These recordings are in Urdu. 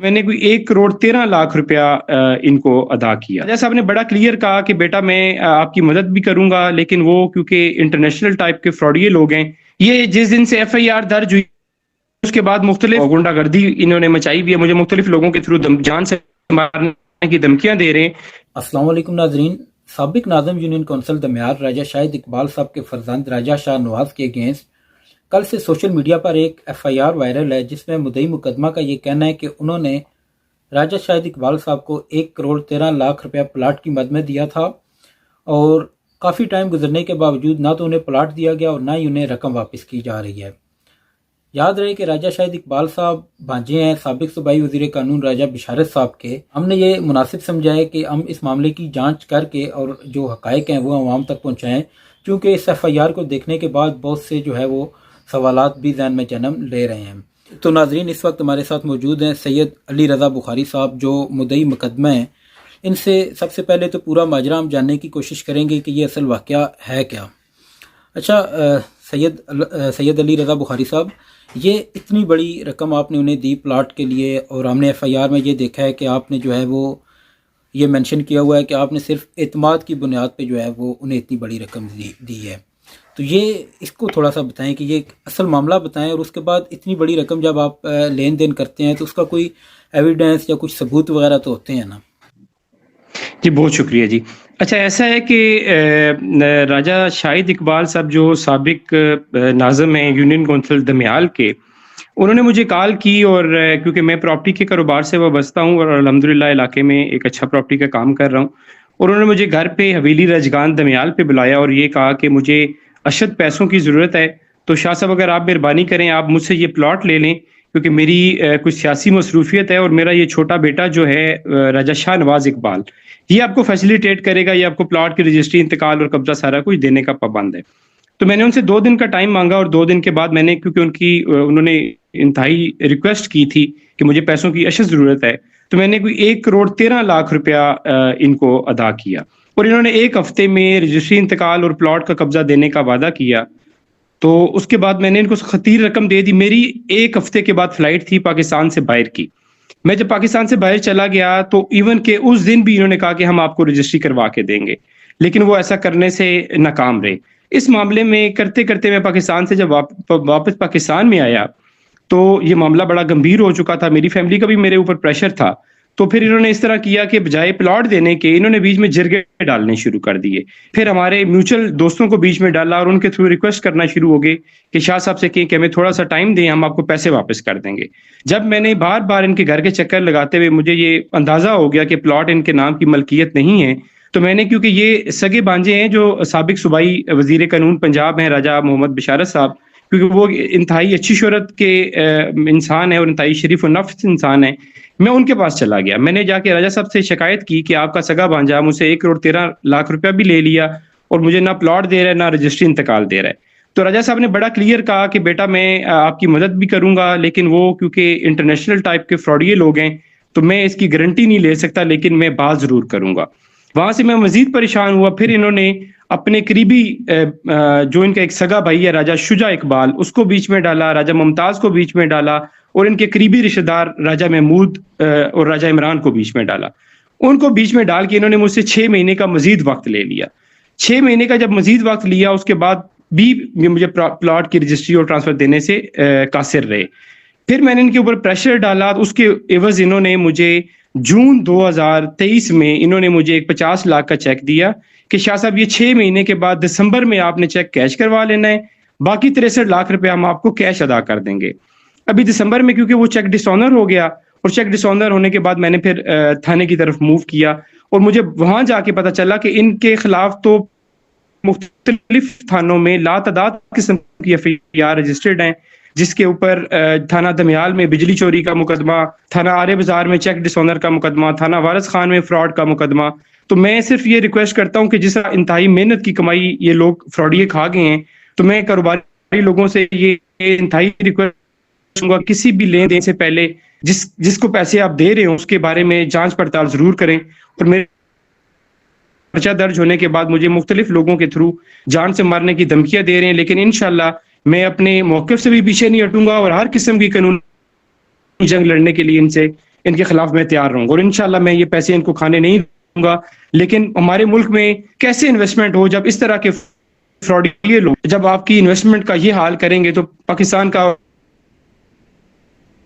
میں نے کوئی 1,13,00,000 روپیہ ان کو ادا کیا. راجہ صاحب نے بڑا کلیئر کہا کہ بیٹا میں آپ کی مدد بھی کروں گا، لیکن وہ کیونکہ انٹرنیشنل ٹائپ کے فراڈیے لوگ ہیں. یہ جس دن سے ایف آئی آر درج ہوئی اس کے بعد مختلف غنڈہ گردی انہوں نے مچائی ہوئی ہے. مجھے مختلف لوگوں کے تھرو جان سے مارنے کی دھمکیاں دے رہے ہیں. السلام علیکم ناظرین. سابق ناظم یونین کونسل دمیال راجہ شاہد اقبال صاحب کے فرزند راجہ شاہ نواز کے اگینسٹ کل سے سوشل میڈیا پر ایک ایف آئی آر وائرل ہے، جس میں مدعی مقدمہ کا یہ کہنا ہے کہ انہوں نے راجہ شاہد اقبال صاحب کو 1,13,00,000 روپیہ پلاٹ کی مد میں دیا تھا، اور کافی ٹائم گزرنے کے باوجود نہ تو انہیں پلاٹ دیا گیا اور نہ ہی انہیں رقم واپس کی جا رہی ہے. یاد رہے کہ راجہ شاہد اقبال صاحب بھانجے ہیں سابق صوبائی وزیر قانون راجہ بشارت صاحب کے. ہم نے یہ مناسب سمجھا ہے کہ ہم اس معاملے کی جانچ کر کے اور جو حقائق ہیں وہ عوام تک پہنچائیں، کیونکہ اس ایف آئی آر کو دیکھنے کے بعد بہت سے جو ہے وہ سوالات بھی ذہن میں جنم لے رہے ہیں. تو ناظرین، اس وقت ہمارے ساتھ موجود ہیں سید علی رضا بخاری صاحب جو مدعی مقدمہ ہیں. ان سے سب سے پہلے تو پورا ماجرا ہم جاننے کی کوشش کریں گے کہ یہ اصل واقعہ ہے کیا. اچھا سید علی رضا بخاری صاحب، یہ اتنی بڑی رقم آپ نے انہیں دی پلاٹ کے لیے، اور ہم نے ایف آئی آر میں یہ دیکھا ہے کہ آپ نے جو ہے وہ یہ مینشن کیا ہوا ہے کہ آپ نے صرف اعتماد کی بنیاد پہ جو ہے وہ انہیں اتنی بڑی رقم دی ہے. تو یہ اس کو تھوڑا سا بتائیں کہ یہ ایک اصل معاملہ بتائیں، اور اس کے بعد اتنی بڑی رقم جب آپ لین دین کرتے ہیں تو اس کا کوئی ایویڈنس یا کچھ ثبوت وغیرہ تو ہوتے ہیں نا. جی بہت شکریہ جی. اچھا ایسا ہے کہ راجہ شاہد اقبال صاحب جو سابق ناظم ہیں یونین کونسل دمیال کے، انہوں نے مجھے کال کی، اور کیونکہ میں پراپرٹی کے کاروبار سے وابستہ ہوں اور الحمدللہ علاقے میں ایک اچھا پراپرٹی کا کام کر رہا ہوں، اور انہوں نے مجھے گھر پہ حویلی رجگان دمیال پہ بلایا اور یہ کہا کہ مجھے اشد پیسوں کی ضرورت ہے، تو شاہ صاحب اگر آپ مہربانی کریں آپ مجھ سے یہ پلاٹ لے لیں، کیونکہ میری کچھ سیاسی مصروفیت ہے، اور میرا یہ چھوٹا بیٹا جو ہے راجہ شاہ نواز اقبال، یہ آپ کو فیسیلیٹیٹ کرے گا، یہ آپ کو پلاٹ کی رجسٹری انتقال اور قبضہ سارا کچھ دینے کا پابند ہے. تو میں نے ان سے 2 دن کا ٹائم مانگا، اور 2 دن کے بعد میں نے، کیونکہ انہوں نے انتہائی ریکویسٹ کی تھی کہ مجھے پیسوں کی اشد ضرورت ہے، تو میں نے کوئی 1,13,00,000 روپیہ ان کو ادا کیا، اور انہوں نے 1 ہفتے میں رجسٹری انتقال اور پلاٹ کا قبضہ دینے کا وعدہ کیا. تو اس کے بعد میں نے ان کو خطیر رقم دے دی. میری 1 ہفتے کے بعد فلائٹ تھی پاکستان سے باہر کی. میں جب پاکستان سے باہر چلا گیا تو ایون کہ اس دن بھی انہوں نے کہا کہ ہم آپ کو رجسٹری کروا کے دیں گے، لیکن وہ ایسا کرنے سے ناکام رہے. اس معاملے میں کرتے کرتے میں پاکستان سے جب واپس پاکستان میں آیا تو یہ معاملہ بڑا گمبھیر ہو چکا تھا، میری فیملی کا بھی میرے اوپر پریشر تھا. تو پھر انہوں نے اس طرح کیا کہ بجائے پلاٹ دینے کے انہوں نے بیچ میں جرگے ڈالنے شروع کر دیے. پھر ہمارے میوچل دوستوں کو بیچ میں ڈالا اور ان کے تھرو ریکویسٹ کرنا شروع ہو گئے کہ شاہ صاحب سے کہ ہمیں تھوڑا سا ٹائم دیں، ہم آپ کو پیسے واپس کر دیں گے. جب میں نے بار بار ان کے گھر کے چکر لگاتے ہوئے مجھے یہ اندازہ ہو گیا کہ پلاٹ ان کے نام کی ملکیت نہیں ہے، تو میں نے، کیونکہ یہ سگے بانجے ہیں جو سابق صوبائی وزیر قانون پنجاب ہیں راجہ محمد بشارت صاحب، کیونکہ وہ انتہائی اچھی شہرت کے انسان ہیں اور انتہائی شریف و نفس انسان ہیں، میں ان کے پاس چلا گیا. میں نے جا کے راجہ صاحب سے شکایت کی کہ آپ کا سگا بانجا مجھ سے 1,13,00,000 روپیہ بھی لے لیا، اور مجھے نہ پلاٹ دے رہا ہے نہ رجسٹری انتقال دے رہا ہے. تو راجہ صاحب نے بڑا کلیئر کہا کہ بیٹا میں آپ کی مدد بھی کروں گا، لیکن وہ کیونکہ انٹرنیشنل ٹائپ کے فراڈیے لوگ ہیں تو میں اس کی گارنٹی نہیں لے سکتا، لیکن میں بات ضرور کروں گا. وہاں سے میں مزید پریشان ہوا. پھر انہوں نے اپنے قریبی جو ان کا ایک سگا بھائی ہے راجہ شجاع اقبال، اس کو بیچ میں ڈالا، راجہ ممتاز کو بیچ میں ڈالا، اور ان کے قریبی رشتہ دار راجہ محمود اور راجہ عمران کو بیچ میں ڈالا. ان کو بیچ میں ڈال کے انہوں نے مجھ سے 6 مہینے کا مزید وقت لے لیا. 6 مہینے کا جب مزید وقت لیا اس کے بعد بھی مجھے پلاٹ کی رجسٹری اور ٹرانسفر دینے سے قاصر رہے. پھر میں نے ان کے اوپر پریشر ڈالا. اس کے عوض انہوں نے مجھے جون 2023 میں انہوں نے مجھے ایک 50 لاکھ کا چیک دیا کہ شاہ صاحب یہ 6 مہینے کے بعد دسمبر میں آپ نے چیک کیش کروا لینا ہے، باقی 63 لاکھ روپے ہم آپ کو کیش ادا کر دیں گے. ابھی دسمبر میں کیونکہ وہ چیک ڈس آنر ہو گیا، اور چیک ڈس آنر ہونے کے بعد میں نے پھر تھانے کی طرف موو کیا، اور مجھے وہاں جا کے پتا چلا کہ ان کے خلاف تو مختلف تھانوں میں لاتعداد قسم کی ایف آئی آر رجسٹرڈ ہیں، جس کے اوپر تھانہ دمیال میں بجلی چوری کا مقدمہ، تھانہ آرے بازار میں چیک ڈس آنر کا مقدمہ، تھانہ وارث خان میں فراڈ کا مقدمہ. تو میں صرف یہ ریکویسٹ کرتا ہوں کہ جس طرح انتہائی محنت کی کمائی یہ لوگ فراڈیے کھا گئے ہیں، تو میں کاروباری لوگوں سے یہ انتہائی ریکویسٹ کروں گا کسی بھی لین دین سے پہلے جس کو پیسے آپ دے رہے ہوں اس کے بارے میں جانچ پڑتال ضرور کریں. اور میرے پرچہ درج ہونے کے بعد مجھے مختلف لوگوں کے تھرو جان سے مارنے کی دھمکیاں دے رہے ہیں، لیکن انشاءاللہ میں اپنے موقف سے بھی پیچھے نہیں ہٹوں گا، اور ہر قسم کی قانونی جنگ لڑنے کے لیے ان سے ان کے خلاف میں تیار رہوں گا، اور انشاءاللہ میں یہ پیسے ان کو کھانے نہیں دوں گا. لیکن ہمارے ملک میں کیسے انویسٹمنٹ ہو جب اس طرح کے فراڈی لوگ جب آپ کی انویسٹمنٹ کا یہ حال کریں گے تو پاکستان کا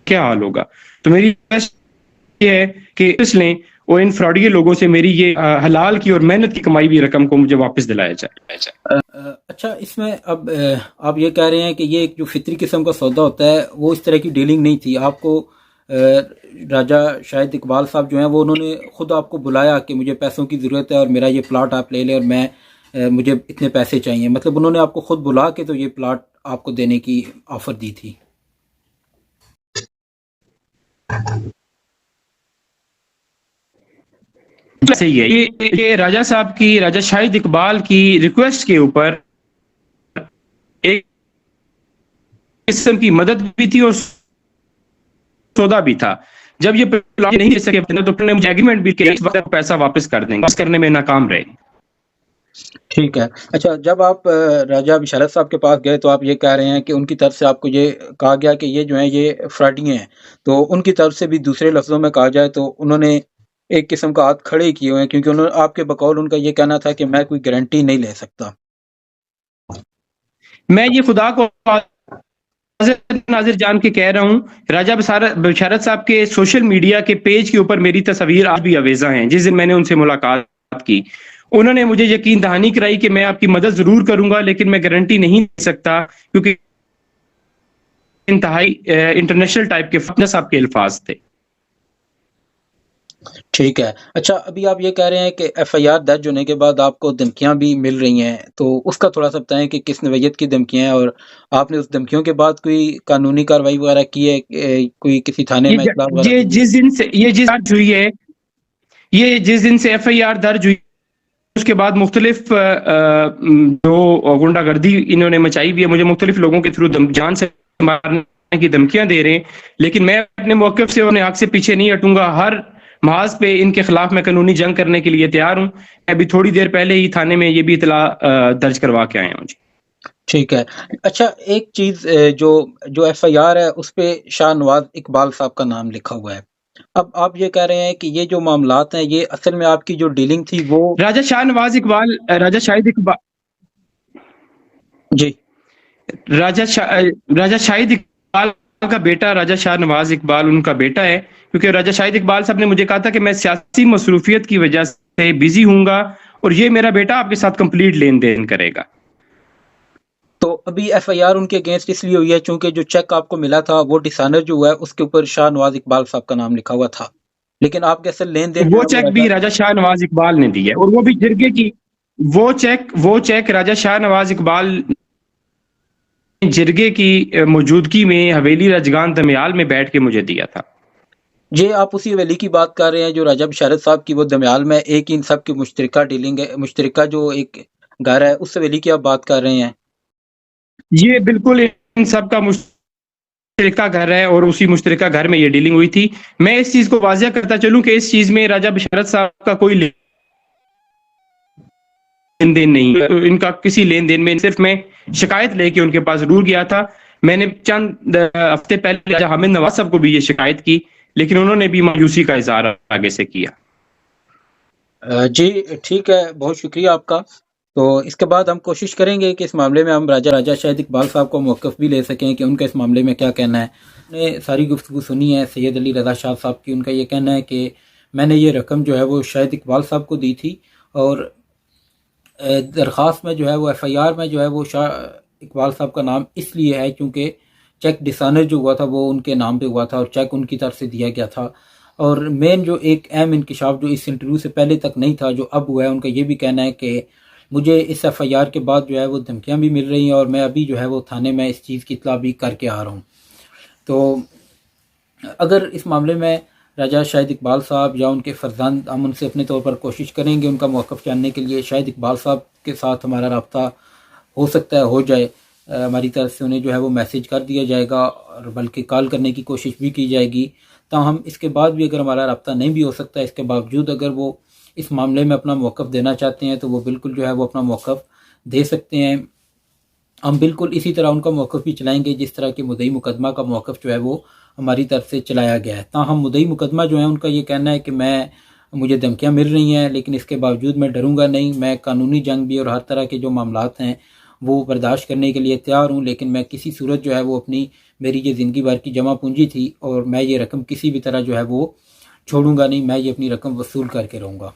کیا حال ہوگا؟ تو میری یہ ہے کہ اس لیں اور ان فراڈی لوگوں سے میری یہ حلال کی اور محنت کی کمائی ہوئی رقم کو مجھے واپس دلایا جائے. اچھا، اس میں اب آپ یہ کہہ رہے ہیں کہ یہ ایک جو فطری قسم کا سودا ہوتا ہے وہ اس طرح کی ڈیلنگ نہیں تھی. آپ کو راجہ شاہد اقبال صاحب جو ہیں وہ انہوں نے خود آپ کو بلایا کہ مجھے پیسوں کی ضرورت ہے اور میرا یہ پلاٹ آپ لے لیں اور میں مجھے اتنے پیسے چاہیے، مطلب انہوں نے آپ کو خود بلا کے تو یہ پلاٹ آپ کو دینے کی آفر دی تھی؟ صحیح ہے. یہ راجہ صاحب کی، راجہ شاہد اقبال کی ریکویسٹ کے اوپر ایک قسم کی مدد بھی تھی اور سودا بھی تھا. جب یہ پلاٹ نہیں دے سکے تو پھر مجھے ایگریمنٹ بھی کیا اس وقت پیسہ واپس کر دیں گے، واپس کرنے میں ناکام رہے. ٹھیک ہے. اچھا، جب آپ راجہ بشارت صاحب کے پاس گئے تو آپ یہ کہہ رہے ہیں کہ ان کی طرف سے آپ کو یہ کہا گیا کہ یہ جو ہیں یہ فراڈی ہیں، تو ان کی طرف سے بھی دوسرے لفظوں میں کہا جائے تو انہوں نے ایک قسم کا ہاتھ کھڑے کیے ہوئے ہیں، کیونکہ انہوں نے آپ کے بقول ان کا یہ کہنا تھا کہ میں کوئی گارنٹی نہیں لے سکتا. میں یہ خدا کو ناظر جان کے کہہ رہا ہوں، راجہ بشارت صاحب کے سوشل میڈیا کے پیج کے اوپر میری تصاویر آج بھی آویزاں ہیں. جس دن میں نے ان سے ملاقات کی انہوں نے مجھے یقین دہانی کرائی کہ میں آپ کی مدد ضرور کروں گا لیکن میں گارنٹی نہیں دے سکتا، کیونکہ انتہائی انٹرنیشنل ٹائپ کے فتنہ صاحب کے الفاظ تھے. ٹھیک ہے. اچھا، ابھی آپ یہ کہہ رہے ہیں کہ ایف آئی آر درج ہونے کے بعد آپ کو دھمکیاں بھی مل رہی ہیں، تو اس کا تھوڑا سا بتائیں کہ کس نوعیت کی دھمکیاں ہیں اور آپ نے اس دھمکیوں کے بعد کوئی قانونی کارروائی وغیرہ کی ہے، کوئی کسی تھانے میں اطلاع وغیرہ یہ دی ہے؟ جس دن سے درج ہوئی ہے، یہ جس دن سے ایف آئی آر درج ہوئی اس کے بعد مختلف جو گنڈا گردی انہوں نے مچائی بھی ہے، مجھے مختلف لوگوں کے تھرو جان سے مارنے کی دھمکیاں دے رہے ہیں، لیکن میں اپنے موقف سے اپنے حق سے پیچھے نہیں ہٹوں گا. ہر محاذ پہ ان کے خلاف میں قانونی جنگ کرنے کے لیے تیار ہوں. ابھی تھوڑی دیر پہلے ہی تھانے میں یہ بھی اطلاع درج کروا کے آیا ہوں. جی ٹھیک ہے. اچھا، ایک چیز جو ایف آئی آر ہے اس پہ شاہ نواز اقبال صاحب کا نام لکھا ہوا ہے. اب آپ یہ کہہ رہے ہیں کہ یہ جو معاملات ہیں یہ اصل میں آپ کی جو ڈیلنگ تھی وہ راجہ شاہ نواز اقبال، راجہ شاہد اقبال، جی راجہ شاہد اقبال کا بیٹا راجہ شاہ نواز اقبال ان کا بیٹا ہے، کیونکہ راجہ شاہد اقبال صاحب نے مجھے کہا تھا کہ میں سیاسی مصروفیت کی وجہ سے بزی ہوں گا اور یہ میرا بیٹا آپ کے ساتھ کمپلیٹ لین دین کرے گا. تو ابھی ایف آئی آر ان کے اگینسٹ اس لیے ہوئی ہے چونکہ جو چیک آپ کو ملا تھا وہ ڈسانر جو ہوا ہے اس کے اوپر شاہ نواز اقبال صاحب کا نام لکھا ہوا تھا، لیکن آپ کے اصل لین دین جو وہ ہے چیک بھی راجہ شاہ نواز اقبال نے دی ہے، اور وہ بھی جرگے کی. وہ چیک راجہ شاہ نواز اقبال جرگے کی موجودگی میں حویلی رجگان دمیال میں بیٹھ کے مجھے دیا تھا. جی آپ اسی حویلی کی بات کر رہے ہیں جو راجہ بشارت صاحب کی وہ دمیال میں ایک ان سب کی مشترکہ ڈیلنگ ہے، مشترکہ جو ایک گھر ہے اس حویلی کی آپ بات کر رہے ہیں؟ یہ بالکل ان سب کا مشترکہ گھر ہے اور اسی مشترکہ گھر میں یہ ڈیلنگ ہوئی تھی. میں اس چیز کو واضح کرتا چلوں کہ اس چیز میں راجہ بشارت صاحب کا کوئی لین دین نہیں ہے. ان کا کسی لین دین میں صرف میں شکایت لے کے ان کے پاس ضرور گیا تھا. میں نے چند ہفتے پہلے راجہ حامد نواز صاحب کو بھی یہ شکایت کی، لیکن انہوں نے بھی مایوسی کا اظہار آگے سے کیا. جی ٹھیک ہے، بہت شکریہ آپ کا. تو اس کے بعد ہم کوشش کریں گے کہ اس معاملے میں ہم راجہ شاہد اقبال صاحب کو موقف بھی لے سکیں کہ ان کا اس معاملے میں کیا کہنا ہے. نے ساری گفتگو سنی ہے سید علی رضا شاہ صاحب کی. ان کا یہ کہنا ہے کہ میں نے یہ رقم جو ہے وہ شاہد اقبال صاحب کو دی تھی اور درخواست میں جو ہے وہ ایف آئی آر میں جو ہے وہ شاہ اقبال صاحب کا نام اس لیے ہے کیونکہ چیک ڈسانر جو ہوا تھا وہ ان کے نام پہ ہوا تھا اور چیک ان کی طرف سے دیا گیا تھا. اور مین جو ایک اہم انکشاف جو اس انٹرویو سے پہلے تک نہیں تھا جو اب ہوا ہے، ان کا یہ بھی کہنا ہے کہ مجھے اس ایف آئی آر کے بعد جو ہے وہ دھمکیاں بھی مل رہی ہیں اور میں ابھی جو ہے وہ تھانے میں اس چیز کی اطلاع بھی کر کے آ رہا ہوں. تو اگر اس معاملے میں راجہ شاہد اقبال صاحب یا ان کے فرزند، ہم ان سے اپنے طور پر کوشش کریں گے ان کا موقف جاننے کے لیے. شاہد اقبال صاحب کے ساتھ ہمارا رابطہ ہو سکتا ہے ہو جائے، ہماری طرف سے انہیں جو ہے وہ میسیج کر دیا جائے گا اور بلکہ کال کرنے کی کوشش بھی کی جائے گی. تاہم اس کے بعد بھی اگر ہمارا رابطہ نہیں بھی ہو سکتا، اس کے باوجود اگر وہ اس معاملے میں اپنا موقف دینا چاہتے ہیں تو وہ بالکل جو ہے وہ اپنا موقف دے سکتے ہیں. ہم بالکل اسی طرح ان کا موقف بھی چلائیں گے جس طرح کہ مدعی مقدمہ کا موقف جو ہے وہ ہماری طرف سے چلایا گیا ہے۔ تاہم مدعی مقدمہ جو ہیں ان کا یہ کہنا ہے کہ مجھے دھمکیاں مل رہی ہیں، لیکن اس کے باوجود میں ڈروں گا نہیں، میں قانونی جنگ بھی اور ہر طرح کے جو معاملات ہیں وہ برداشت کرنے کے لیے تیار ہوں، لیکن میں کسی صورت جو ہے وہ میری یہ زندگی بھر کی جمع پونجی تھی اور میں یہ رقم کسی بھی طرح جو ہے وہ چھوڑوں گا نہیں، میں یہ اپنی رقم وصول کر کے رہوں گا۔